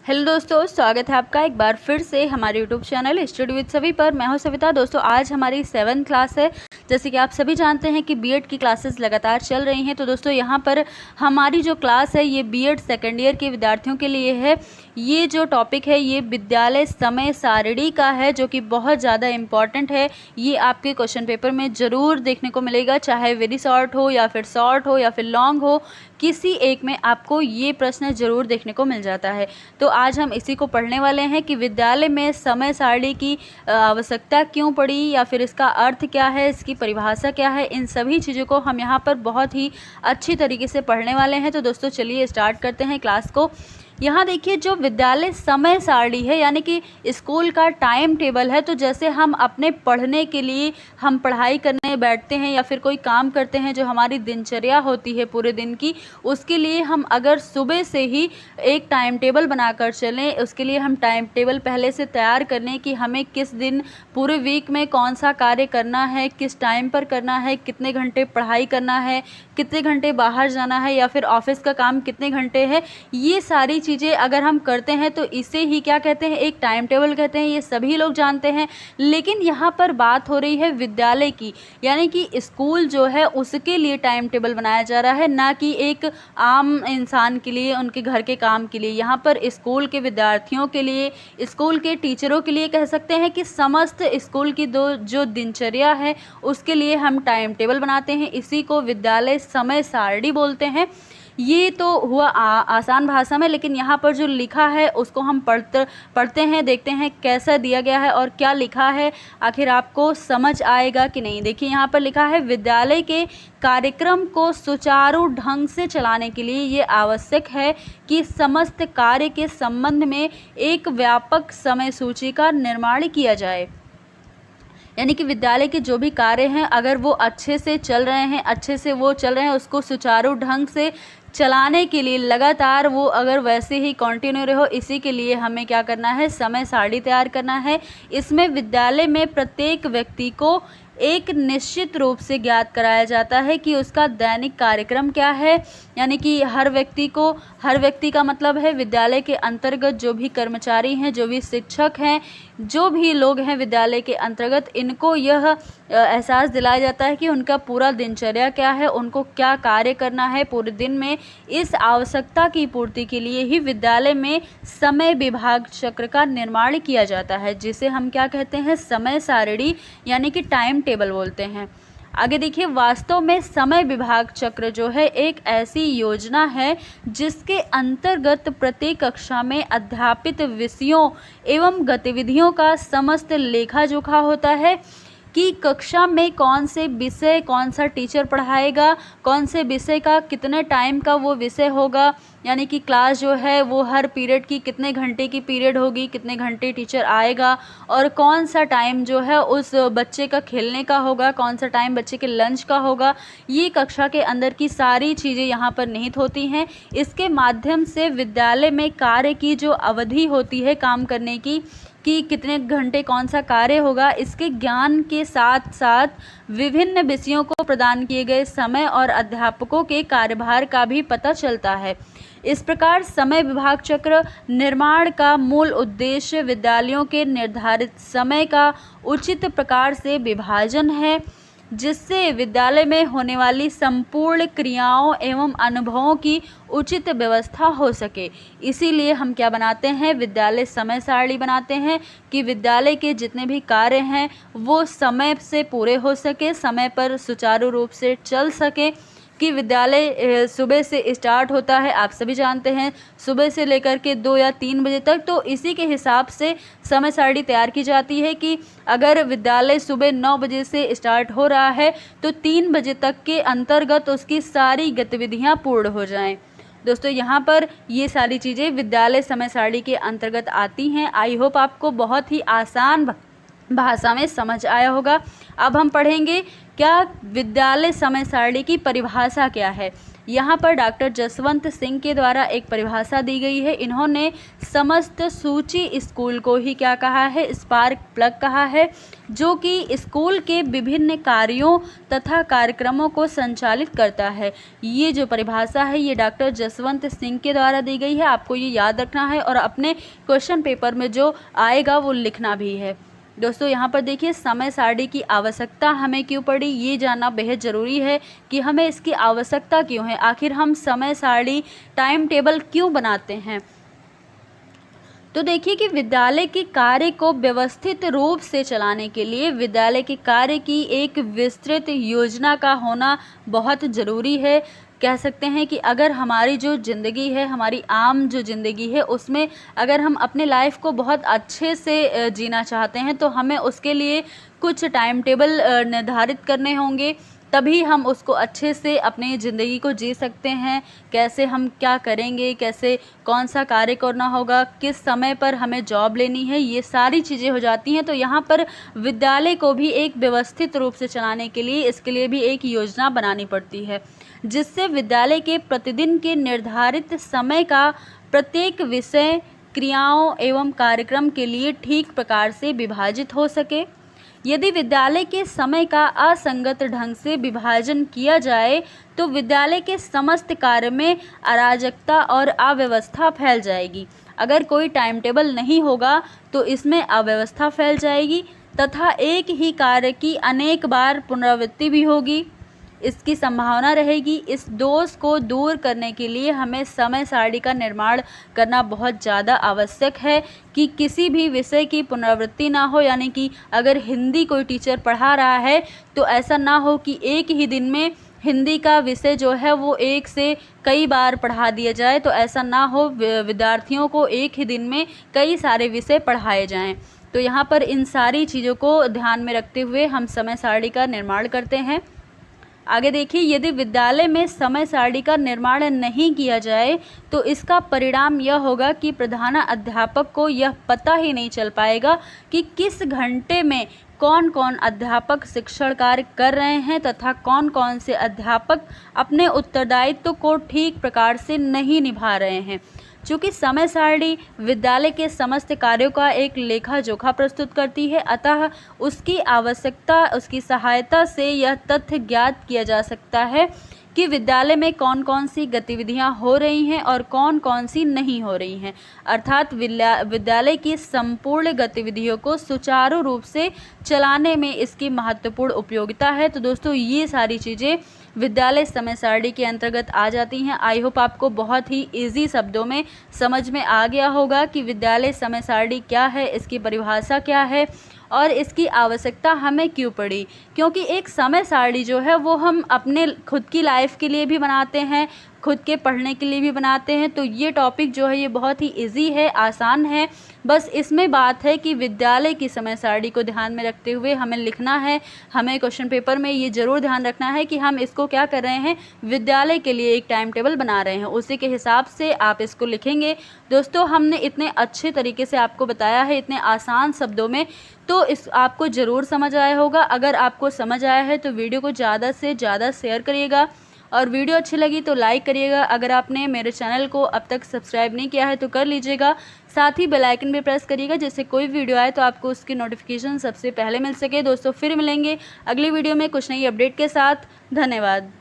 Hello दोस्तों, स्वागत है आपका एक बार फिर से हमारे यूट्यूब चैनल स्टडी विद सभी पर। मैं हूं सविता। दोस्तों, आज हमारी 7th क्लास है। जैसे कि आप सभी जानते हैं कि बीएड की क्लासेस लगातार चल रही हैं। तो दोस्तों, यहां पर हमारी जो क्लास है ये बीएड सेकेंड ईयर के विद्यार्थियों के लिए है। ये जो टॉपिक है ये विद्यालय समय सारिणी का है, जो कि बहुत ज़्यादा इम्पॉर्टेंट है। ये आपके क्वेश्चन पेपर में ज़रूर देखने को मिलेगा, चाहे वेरी शॉर्ट हो या फिर शॉर्ट हो या फिर लॉन्ग हो, किसी एक में आपको ये प्रश्न ज़रूर देखने को मिल जाता है। तो आज हम इसी को पढ़ने वाले हैं कि विद्यालय में समय सारणी की आवश्यकता क्यों पड़ी, या फिर इसका अर्थ क्या है, इसकी परिभाषा क्या है। इन सभी चीज़ों को हम यहाँ पर बहुत ही अच्छी तरीके से पढ़ने वाले हैं। तो दोस्तों, चलिए स्टार्ट करते हैं क्लास को। यहाँ देखिए, जो विद्यालय समय सारणी है यानी कि स्कूल का टाइम टेबल है। तो जैसे हम अपने पढ़ने के लिए हम पढ़ाई करने बैठते हैं या फिर कोई काम करते हैं, जो हमारी दिनचर्या होती है पूरे दिन की, उसके लिए हम अगर सुबह से ही एक टाइम टेबल बनाकर चलें, उसके लिए हम टाइम टेबल पहले से तैयार कर लें कि हमें किस दिन पूरे वीक में कौन सा कार्य करना है, किस टाइम पर करना है, कितने घंटे पढ़ाई करना है, कितने घंटे बाहर जाना है, या फिर ऑफिस का काम कितने घंटे है। ये सारी चीज़ें अगर हम करते हैं तो इसे ही क्या कहते हैं, एक टाइम टेबल कहते हैं। ये सभी लोग जानते हैं। लेकिन यहाँ पर बात हो रही है विद्यालय की, यानी कि स्कूल जो है उसके लिए टाइम टेबल बनाया जा रहा है, ना कि एक आम इंसान के लिए, उनके घर के काम के लिए। यहाँ पर स्कूल के विद्यार्थियों के लिए, स्कूल के टीचरों के लिए कह सकते हैं कि समस्त स्कूल की जो दिनचर्या है उसके लिए हम टाइम टेबल बनाते हैं। इसी को विद्यालय समय सारणी बोलते हैं। ये तो हुआ आसान भाषा में, लेकिन यहाँ पर जो लिखा है उसको हम पढ़ते हैं, देखते हैं कैसा दिया गया है और क्या लिखा है, आखिर आपको समझ आएगा कि नहीं। देखिए, यहाँ पर लिखा है विद्यालय के कार्यक्रम को सुचारू ढंग से चलाने के लिए ये आवश्यक है कि समस्त कार्य के संबंध में एक व्यापक समय सूची का निर्माण किया जाए। यानी कि विद्यालय के जो भी कार्य हैं, अगर वो अच्छे से चल रहे हैं, उसको सुचारू ढंग से चलाने के लिए लगातार वो अगर वैसे ही कंटिन्यू रहो, इसी के लिए हमें क्या करना है, समय सारणी तैयार करना है। इसमें विद्यालय में प्रत्येक व्यक्ति को एक निश्चित रूप से ज्ञात कराया जाता है कि उसका दैनिक कार्यक्रम क्या है। यानी कि हर व्यक्ति का मतलब है विद्यालय के अंतर्गत जो भी कर्मचारी हैं, जो भी शिक्षक हैं, जो भी लोग हैं विद्यालय के अंतर्गत, इनको यह एहसास दिलाया जाता है कि उनका पूरा दिनचर्या क्या है, उनको क्या कार्य करना है पूरे दिन में। इस आवश्यकता की पूर्ति के लिए ही विद्यालय में समय विभाग चक्र का निर्माण किया जाता है, जिसे हम क्या कहते हैं, समय सारणी यानी कि टाइम टेबल बोलते हैं। आगे देखिए, वास्तव में समय विभाग चक्र जो है एक ऐसी योजना है जिसके अंतर्गत प्रत्येक कक्षा में अध्यापित विषयों एवं गतिविधियों का समस्त लेखा जोखा होता है कि कक्षा में कौन से विषय, कौन सा टीचर पढ़ाएगा, कौन से विषय का कितने टाइम का वो विषय होगा। यानी कि क्लास जो है वो हर पीरियड की कितने घंटे की पीरियड होगी, कितने घंटे टीचर आएगा, और कौन सा टाइम जो है उस बच्चे का खेलने का होगा, कौन सा टाइम बच्चे के लंच का होगा। ये कक्षा के अंदर की सारी चीज़ें यहाँ पर निहित होती हैं। इसके माध्यम से विद्यालय में कार्य की जो अवधि होती है काम करने की, कि कितने घंटे कौन सा कार्य होगा, इसके ज्ञान के साथ साथ विभिन्न विषयों को प्रदान किए गए समय और अध्यापकों के कार्यभार का भी पता चलता है। इस प्रकार समय विभाग चक्र निर्माण का मूल उद्देश्य विद्यालयों के निर्धारित समय का उचित प्रकार से विभाजन है, जिससे विद्यालय में होने वाली संपूर्ण क्रियाओं एवं अनुभवों की उचित व्यवस्था हो सके। इसीलिए हम क्या बनाते हैं, विद्यालय समय सारणी बनाते हैं कि विद्यालय के जितने भी कार्य हैं वो समय से पूरे हो सके, समय पर सुचारू रूप से चल सके। कि विद्यालय सुबह से स्टार्ट होता है, आप सभी जानते हैं, सुबह से लेकर के 2 या 3 बजे तक। तो इसी के हिसाब से समय सारणी तैयार की जाती है कि अगर विद्यालय सुबह 9 बजे से स्टार्ट हो रहा है तो 3 बजे तक के अंतर्गत उसकी सारी गतिविधियां पूर्ण हो जाएं। दोस्तों, यहाँ पर ये सारी चीज़ें विद्यालय समय सारणी के अंतर्गत आती हैं। आई होप आपको बहुत ही आसान भाषा में समझ आया होगा। अब हम पढ़ेंगे क्या विद्यालय समय सारणी की परिभाषा क्या है। यहाँ पर डॉक्टर जसवंत सिंह के द्वारा एक परिभाषा दी गई है। इन्होंने समस्त सूची स्कूल को ही क्या कहा है, स्पार्क प्लग कहा है, जो कि स्कूल के विभिन्न कार्यों तथा कार्यक्रमों को संचालित करता है। ये जो परिभाषा है ये डॉक्टर जसवंत सिंह के द्वारा दी गई है। आपको ये याद रखना है और अपने क्वेश्चन पेपर में जो आएगा वो लिखना भी है। दोस्तों यहाँ पर देखिए, समय सारणी की आवश्यकता हमें क्यों पड़ी, ये जानना बेहद ज़रूरी है कि हमें इसकी आवश्यकता क्यों है। आखिर हम समय सारणी टाइम टेबल क्यों बनाते हैं। तो देखिए कि विद्यालय के कार्य को व्यवस्थित रूप से चलाने के लिए विद्यालय के कार्य की एक विस्तृत योजना का होना बहुत ज़रूरी है। कह सकते हैं कि अगर हमारी जो ज़िंदगी है, हमारी आम जो ज़िंदगी है, उसमें अगर हम अपने लाइफ को बहुत अच्छे से जीना चाहते हैं तो हमें उसके लिए कुछ टाइम टेबल निर्धारित करने होंगे, तभी हम उसको अच्छे से अपनी ज़िंदगी को जी सकते हैं। कैसे हम क्या करेंगे, कैसे कौन सा कार्य करना होगा, किस समय पर हमें जॉब लेनी है, ये सारी चीज़ें हो जाती हैं। तो यहाँ पर विद्यालय को भी एक व्यवस्थित रूप से चलाने के लिए इसके लिए भी एक योजना बनानी पड़ती है, जिससे विद्यालय के प्रतिदिन के निर्धारित समय का प्रत्येक विषय, क्रियाओं एवं कार्यक्रम के लिए ठीक प्रकार से विभाजित हो सके। यदि विद्यालय के समय का असंगत ढंग से विभाजन किया जाए तो विद्यालय के समस्त कार्य में अराजकता और अव्यवस्था फैल जाएगी। अगर कोई टाइम टेबल नहीं होगा तो इसमें अव्यवस्था फैल जाएगी तथा एक ही कार्य की अनेक बार पुनरावृत्ति भी होगी, इसकी संभावना रहेगी। इस दोष को दूर करने के लिए हमें समय सारणी का निर्माण करना बहुत ज़्यादा आवश्यक है कि किसी भी विषय की पुनरावृत्ति ना हो। यानी कि अगर हिंदी कोई टीचर पढ़ा रहा है तो ऐसा ना हो कि एक ही दिन में हिंदी का विषय जो है वो एक से कई बार पढ़ा दिया जाए। तो ऐसा ना हो, विद्यार्थियों को एक ही दिन में कई सारे विषय पढ़ाए जाएँ। तो यहाँ पर इन सारी चीज़ों को ध्यान में रखते हुए हम समय सारणी का निर्माण करते हैं। आगे देखिए, यदि विद्यालय में समय सारणी का निर्माण नहीं किया जाए तो इसका परिणाम यह होगा कि प्रधानाध्यापक को यह पता ही नहीं चल पाएगा कि किस घंटे में कौन कौन अध्यापक शिक्षण कार्य कर रहे हैं तथा कौन कौन से अध्यापक अपने उत्तरदायित्व को ठीक प्रकार से नहीं निभा रहे हैं। चूँकि समय सारणी विद्यालय के समस्त कार्यों का एक लेखा जोखा प्रस्तुत करती है, अतः उसकी आवश्यकता, उसकी सहायता से यह तथ्य ज्ञात किया जा सकता है कि विद्यालय में कौन कौन सी गतिविधियां हो रही हैं और कौन कौन सी नहीं हो रही हैं। अर्थात विद्यालय की संपूर्ण गतिविधियों को सुचारू रूप से चलाने में इसकी महत्वपूर्ण उपयोगिता है। तो दोस्तों ये सारी चीज़ें विद्यालय समय सारणी के अंतर्गत आ जाती हैं। आई होप आपको बहुत ही इजी शब्दों में समझ में आ गया होगा कि विद्यालय समय सारणी क्या है, इसकी परिभाषा क्या है और इसकी आवश्यकता हमें क्यों पड़ी। क्योंकि एक समय सारणी जो है वो हम अपने खुद की लाइफ के लिए भी बनाते हैं, खुद के पढ़ने के लिए भी बनाते हैं। तो ये टॉपिक जो है ये बहुत ही इजी है, आसान है। बस इसमें बात है कि विद्यालय की समय सारणी को ध्यान में रखते हुए हमें लिखना है। हमें क्वेश्चन पेपर में ये ज़रूर ध्यान रखना है कि हम इसको क्या कर रहे हैं, विद्यालय के लिए एक टाइम टेबल बना रहे हैं, उसी के हिसाब से आप इसको लिखेंगे। दोस्तों हमने इतने अच्छे तरीके से आपको बताया है, इतने आसान शब्दों में, तो इस आपको ज़रूर समझ आया होगा। अगर आपको समझ आया है तो वीडियो को ज़्यादा से ज़्यादा शेयर करिएगा और वीडियो अच्छी लगी तो लाइक करिएगा। अगर आपने मेरे चैनल को अब तक सब्सक्राइब नहीं किया है तो कर लीजिएगा। साथ ही बेल आइकन भी प्रेस करिएगा, जिससे कोई वीडियो आए तो आपको उसकी नोटिफिकेशन सबसे पहले मिल सके। दोस्तों फिर मिलेंगे अगली वीडियो में कुछ नई अपडेट के साथ। धन्यवाद।